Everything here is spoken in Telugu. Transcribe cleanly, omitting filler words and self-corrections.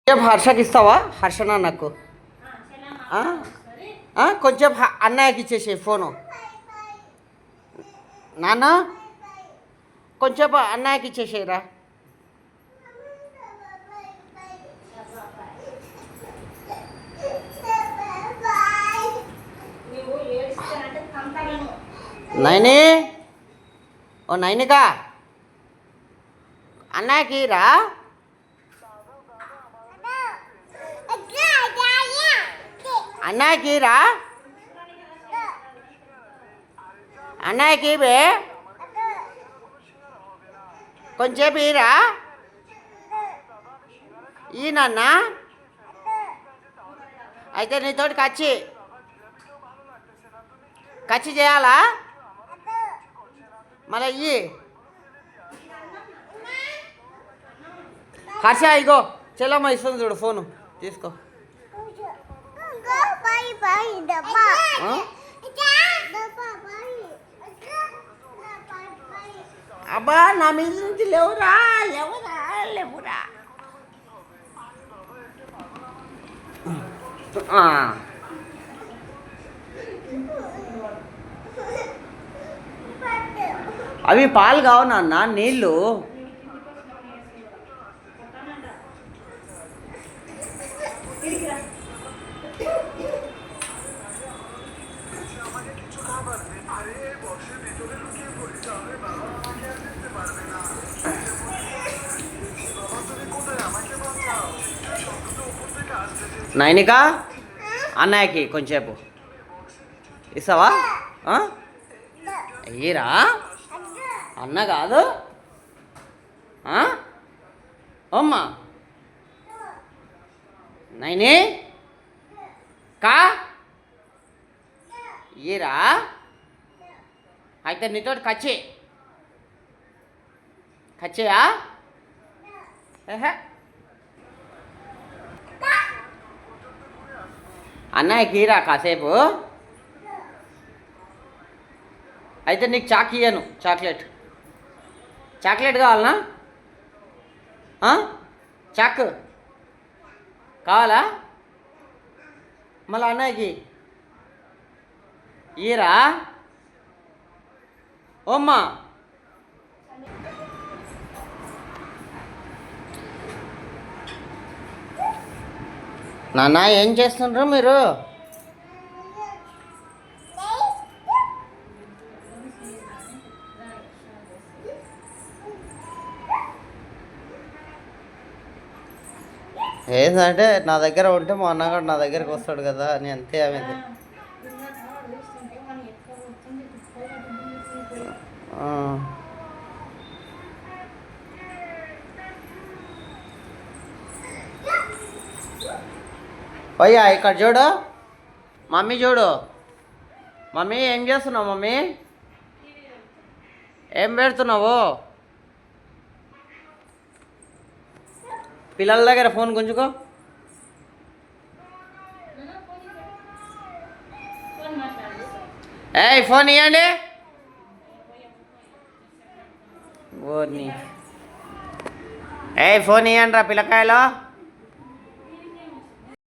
కొంచెం హర్షకి ఇస్తావా? హర్షనా నాకు కొంచెం అన్నయ్యకి ఇచ్చేసే ఫోను. నాన్న కొంచెం అన్నయ్యకి ఇచ్చేసేయరా. నైని, ఓ నైనికా, అన్నయ్యకి రా. అన్నయ్యకి రా. అన్నయ్యకి బే కొంచెంసేపు ఇరా. ఈ నాన్న అయితే నీతోటి కచ్చి చేయాలా? మళ్ళీ ఇయ్యి. హర్ష ఇగో చెల్లమ్మ ఇస్తుంది చూడు ఫోను, తీసుకో. అబ్బా నా మీద నుంచి లేవురా. అవి పాలు కావు నాన్న, నీళ్ళు. నైనిక, అన్నయ్యకి కొంచెంసేపు ఇస్తావా? అయ్యిరా. అన్న కాదు అమ్మా. నైని కా ఇరా. అయితే నీతోటి కచ్చేయా? అన్నయ్యకి రా కాసేపు. అయితే నీకు ఇయ్యను. చాక్లెట్ కావాలనా? చాక్ కావాలా? మళ్ళీ అన్నయ్యకి ఈరా. ఓమ్మా నాన్న ఏం చేస్తుండ్రు మీరు? ఏంటంటే నా దగ్గర ఉంటే మా అన్నగాడు నా దగ్గరికి వస్తాడు కదా అని, అంతే. ఆమె అయ్యా ఇక్కడ చూడు, మమ్మీ చూడు. మమ్మీ ఏం చేస్తున్నావు? మమ్మీ ఏం పెడుతున్నావు? పిల్లల దగ్గర ఫోన్ గుంజుకో. ఫోన్ ఇవ్వండి. ఫోన్ ఇవ్వండి రా పిల్లకాయలు.